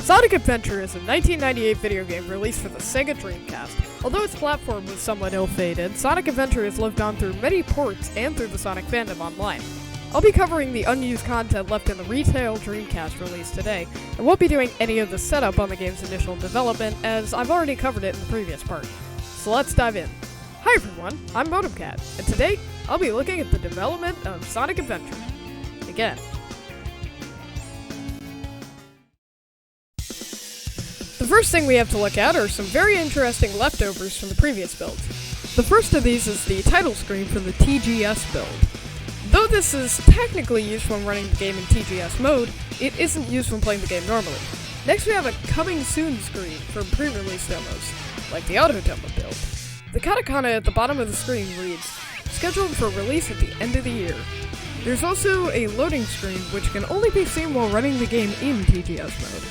Sonic Adventure is a 1998 video game released for the Sega Dreamcast. Although its platform was somewhat ill-fated, Sonic Adventure has lived on through many ports and through the Sonic fandom online. I'll be covering the unused content left in the retail Dreamcast release today, and won't be doing any of the setup on the game's initial development, as I've already covered it in the previous part. So let's dive in. Hi everyone, I'm ModemCat, and today I'll be looking at the development of Sonic Adventure. Again. The first thing we have to look at are some very interesting leftovers from the previous builds. The first of these is the title screen for the TGS build. Though this is technically used when running the game in TGS mode, it isn't used when playing the game normally. Next we have a coming soon screen from pre-release demos, like the auto demo build. The katakana at the bottom of the screen reads, scheduled for release at the end of the year. There's also a loading screen which can only be seen while running the game in TGS mode.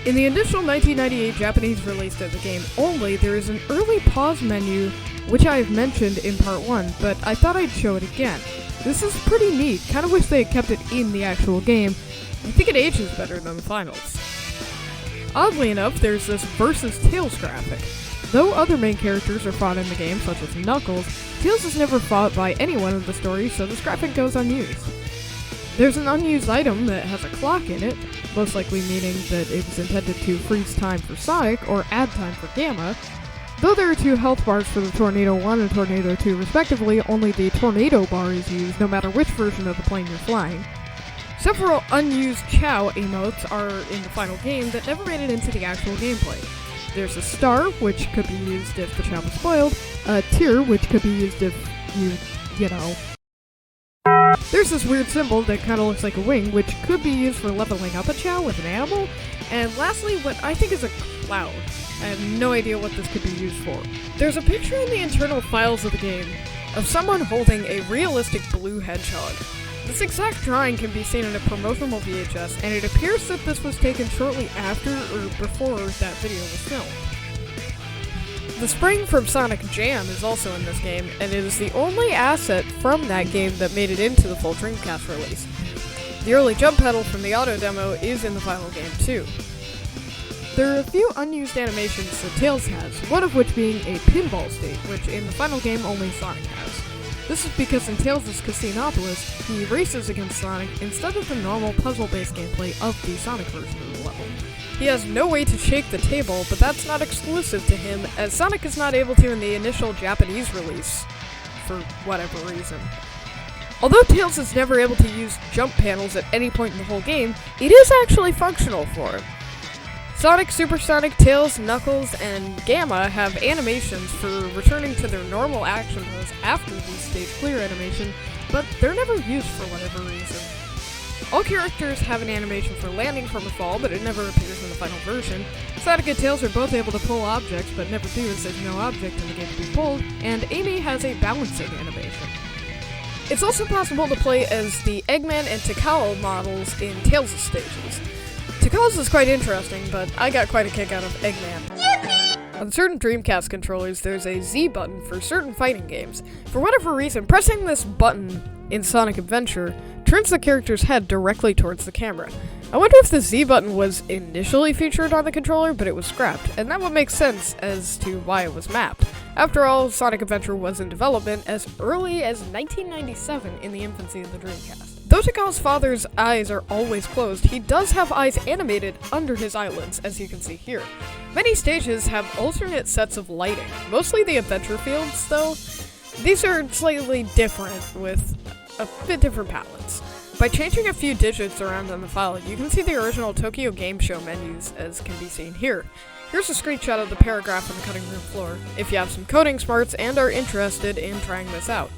In the initial 1998 Japanese release of the game only, there is an early pause menu which I have mentioned in part 1, but I thought I'd show it again. This is pretty neat, kind of wish they had kept it in the actual game. I think it ages better than the finals. Oddly enough, there's this versus Tails graphic. Though other main characters are fought in the game, such as Knuckles, Tails is never fought by anyone in the story, so this graphic goes unused. There's an unused item that has a clock in it, most likely meaning that it was intended to freeze time for Sonic or add time for Gamma. Though there are 2 health bars for the Tornado 1 and Tornado 2 respectively, only the Tornado bar is used no matter which version of the plane you're flying. Several unused Chow emotes are in the final game that never made it into the actual gameplay. There's a star, which could be used if the Chow was spoiled, a tear, which could be used if you know. There's this weird symbol that kind of looks like a wing, which could be used for leveling up a Chow with an animal. And lastly, what I think is a cloud. I have no idea what this could be used for. There's a picture in the internal files of the game of someone holding a realistic blue hedgehog. This exact drawing can be seen in a promotional VHS, and it appears that this was taken shortly after or before that video was filmed. The spring from Sonic Jam is also in this game, and it is the only asset from that game that made it into the full Dreamcast release. The early jump pedal from the auto demo is in the final game too. There are a few unused animations that Tails has, one of which being a pinball state, which in the final game only Sonic has. This is because in Tails' Casinopolis, he races against Sonic instead of the normal puzzle-based gameplay of the Sonic version of the level. He has no way to shake the table, but that's not exclusive to him, as Sonic is not able to in the initial Japanese release, for whatever reason. Although Tails is never able to use jump panels at any point in the whole game, it is actually functional for him. Sonic, Supersonic, Tails, Knuckles, and Gamma have animations for returning to their normal action pose after the stage clear animation, but they're never used for whatever reason. All characters have an animation for landing from a fall, but it never appears in the final version. Sonic and Tails are both able to pull objects, but never do as there's no object in the game to be pulled, and Amy has a balancing animation. It's also possible to play as the Eggman and Tikal models in Tails' stages. Tikal's is quite interesting, but I got quite a kick out of Eggman. Yippee! On certain Dreamcast controllers, there's a Z button for certain fighting games. For whatever reason, pressing this button in Sonic Adventure turns the character's head directly towards the camera. I wonder if the Z button was initially featured on the controller, but it was scrapped, and that would make sense as to why it was mapped. After all, Sonic Adventure was in development as early as 1997 in the infancy of the Dreamcast. Though Tikal's father's eyes are always closed, he does have eyes animated under his eyelids, as you can see here. Many stages have alternate sets of lighting, mostly the adventure fields, though. These are slightly different, with a bit different palettes. By changing a few digits around on the file, you can see the original Tokyo Game Show menus, as can be seen here. Here's a screenshot of the paragraph on the cutting room floor, if you have some coding smarts and are interested in trying this out.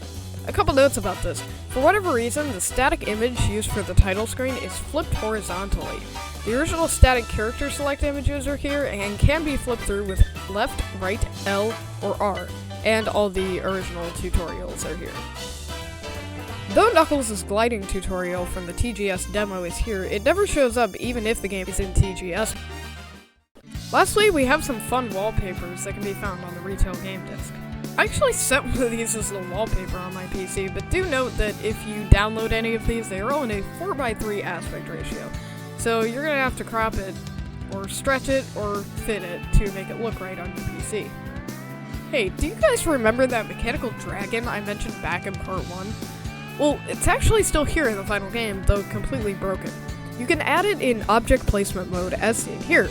A couple notes about this. For whatever reason, the static image used for the title screen is flipped horizontally. The original static character select images are here and can be flipped through with left, right, L, or R, and all the original tutorials are here. Though Knuckles' gliding tutorial from the TGS demo is here, it never shows up even if the game is in TGS. Lastly, we have some fun wallpapers that can be found on the retail game disc. I actually set one of these as a wallpaper on my PC, but do note that if you download any of these, they are all in a 4:3 aspect ratio. so you're gonna have to crop it, or stretch it, or fit it to make it look right on your PC. Hey, do you guys remember that mechanical dragon I mentioned back in part 1? Well, it's actually still here in the final game, though completely broken. You can add it in object placement mode as seen here.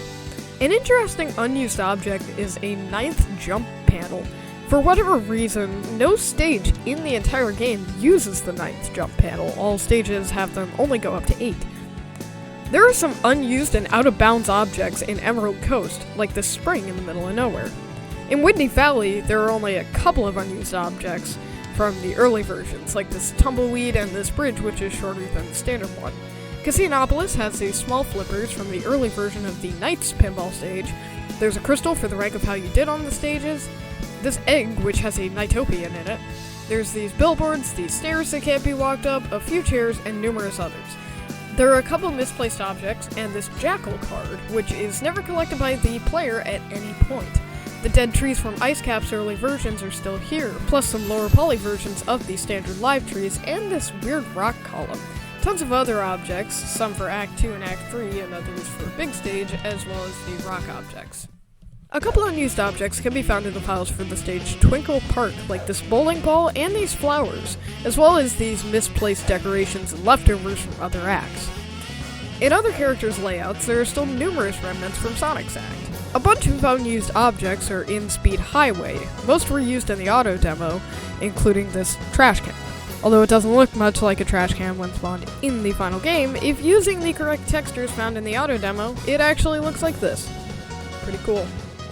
An interesting unused object is a 9th jump panel. For whatever reason, no stage in the entire game uses the 9th jump panel. All stages have them only go up to 8. There are some unused and out-of-bounds objects in Emerald Coast, like this spring in the middle of nowhere. In Whitney Valley, there are only a couple of unused objects from the early versions, like this tumbleweed and this bridge, which is shorter than the standard one. Casinopolis has these small flippers from the early version of the Knights pinball stage. There's a crystal for the rank of how you did on the stages, this egg, which has a Knightopian in it. There's these billboards, these stairs that can't be walked up, a few chairs, and numerous others. There are a couple misplaced objects, and this jackal card, which is never collected by the player at any point. The dead trees from Ice Cap's early versions are still here, plus some lower poly versions of the standard live trees, and this weird rock column. Tons of other objects, some for Act 2 and Act 3, and others for Big Stage, as well as the rock objects. A couple unused objects can be found in the files for the stage Twinkle Park, like this bowling ball and these flowers, as well as these misplaced decorations and leftovers from other acts. In other characters' layouts, there are still numerous remnants from Sonic's act. A bunch of unused objects are in Speed Highway. Most were used in the auto demo, including this trash can. Although it doesn't look much like a trash can when spawned in the final game, if using the correct textures found in the auto demo, it actually looks like this. Pretty cool.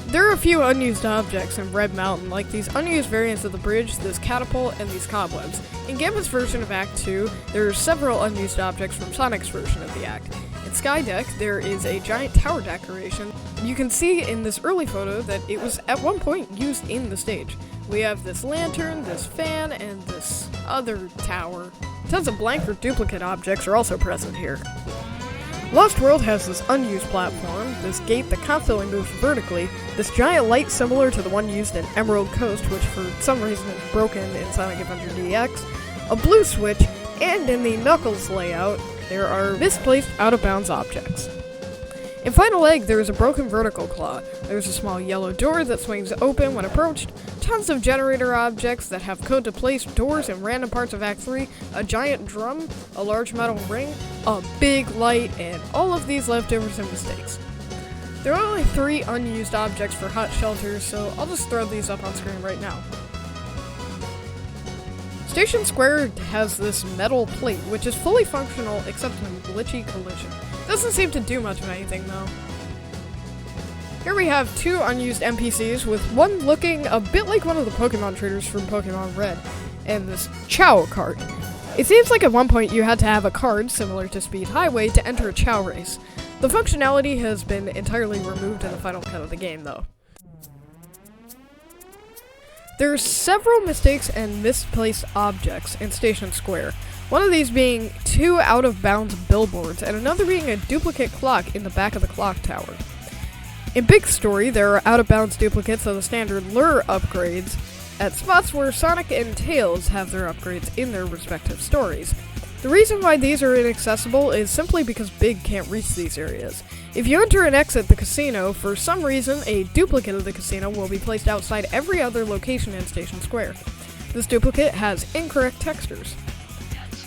There are a few unused objects in Red Mountain, like these unused variants of the bridge, this catapult, and these cobwebs. In Gambit's version of Act 2, there are several unused objects from Sonic's version of the act. In Skydeck, there is a giant tower decoration. You can see in this early photo that it was at one point used in the stage. We have this lantern, this fan, and this other tower. Tons of blank or duplicate objects are also present here. Lost World has this unused platform, this gate that constantly moves vertically, this giant light similar to the one used in Emerald Coast, which for some reason is broken in Sonic Adventure DX, a blue switch, and in the Knuckles layout, there are misplaced out-of-bounds objects. In Final Egg, there is a broken vertical claw. There's a small yellow door that swings open when approached, tons of generator objects that have code to place doors in random parts of Act 3, a giant drum, a large metal ring, a big light, and all of these leftovers and mistakes. There are only 3 unused objects for hot shelters, so I'll just throw these up on screen right now. Station Square has this metal plate, which is fully functional except in glitchy collision. Doesn't seem to do much of anything though. Here we have 2 unused NPCs, with one looking a bit like one of the Pokemon traders from Pokemon Red, and this Chow card. It seems like at one point you had to have a card, similar to Speed Highway, to enter a Chow race. The functionality has been entirely removed in the final cut of the game though. There are several mistakes and misplaced objects in Station Square, one of these being 2 out-of-bounds billboards, and another being a duplicate clock in the back of the clock tower. In Big Story, there are out-of-bounds duplicates of the standard lure upgrades at spots where Sonic and Tails have their upgrades in their respective stories. The reason why these are inaccessible is simply because Big can't reach these areas. If you enter and exit the casino, for some reason, a duplicate of the casino will be placed outside every other location in Station Square. This duplicate has incorrect textures.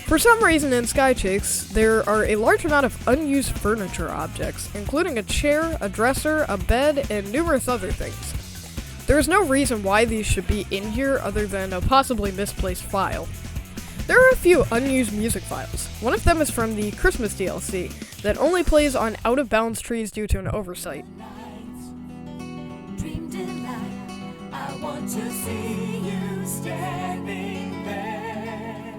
For some reason in Sky Chicks, there are a large amount of unused furniture objects, including a chair, a dresser, a bed, and numerous other things. There is no reason why these should be in here other than a possibly misplaced file. There are a few unused music files. One of them is from the Christmas DLC that only plays on out-of-bounds trees due to an oversight. I want to see you standing there.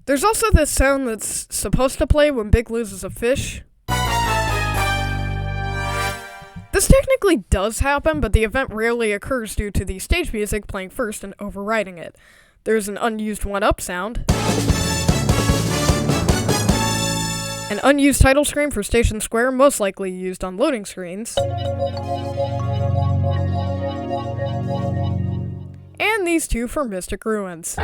There's also this sound that's supposed to play when Big loses a fish. This technically does happen, but the event rarely occurs due to the stage music playing first and overriding it. There's an unused 1-up sound, an unused title screen for Station Square, most likely used on loading screens, and these 2 for Mystic Ruins.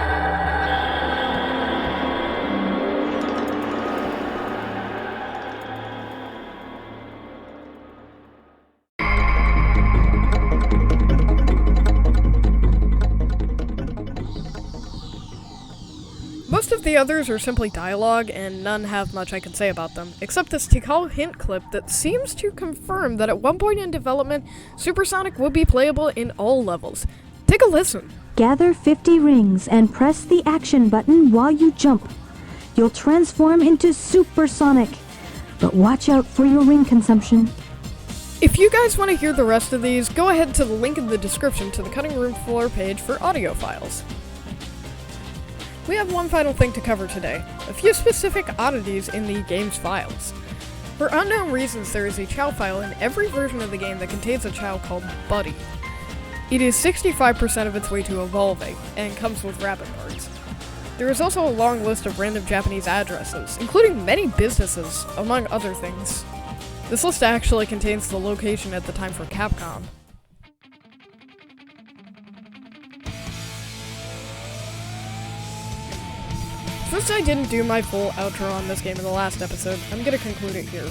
the others are simply dialogue, and none have much I can say about them, except this Tikal hint clip that seems to confirm that at one point in development, Supersonic would be playable in all levels. Take a listen. Gather 50 rings and press the action button while you jump. You'll transform into Supersonic, but watch out for your ring consumption. If you guys want to hear the rest of these, go ahead to the link in the description to the cutting room floor page for audio files. We have one final thing to cover today, a few specific oddities in the game's files. For unknown reasons, there is a chow file in every version of the game that contains a chow called Buddy. It is 65% of its way to evolving, and comes with rabbit parts. There is also a long list of random Japanese addresses, including many businesses, among other things. This list actually contains the location at the time for Capcom. Since I didn't do my full outro on this game in the last episode, I'm gonna conclude it here.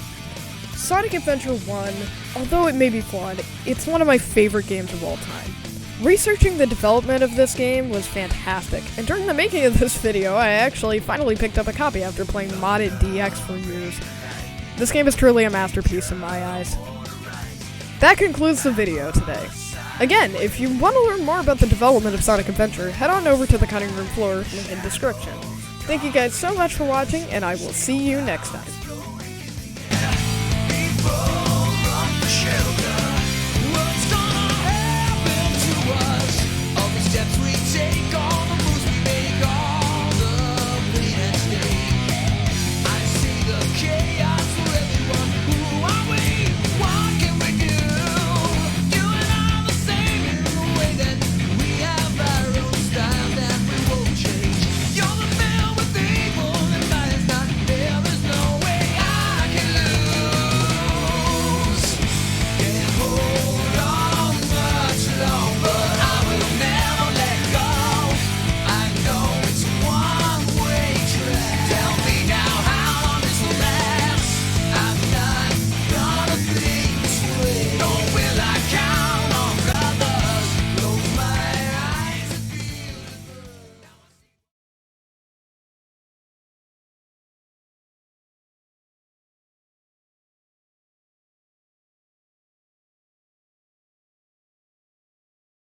Sonic Adventure 1, although it may be flawed, it's one of my favorite games of all time. Researching the development of this game was fantastic, and during the making of this video, I actually finally picked up a copy after playing modded DX for years. This game is truly a masterpiece in my eyes. That concludes the video today. Again, if you want to learn more about the development of Sonic Adventure, head on over to the cutting room floor, link in description. Thank you guys so much for watching, and I will see you next time.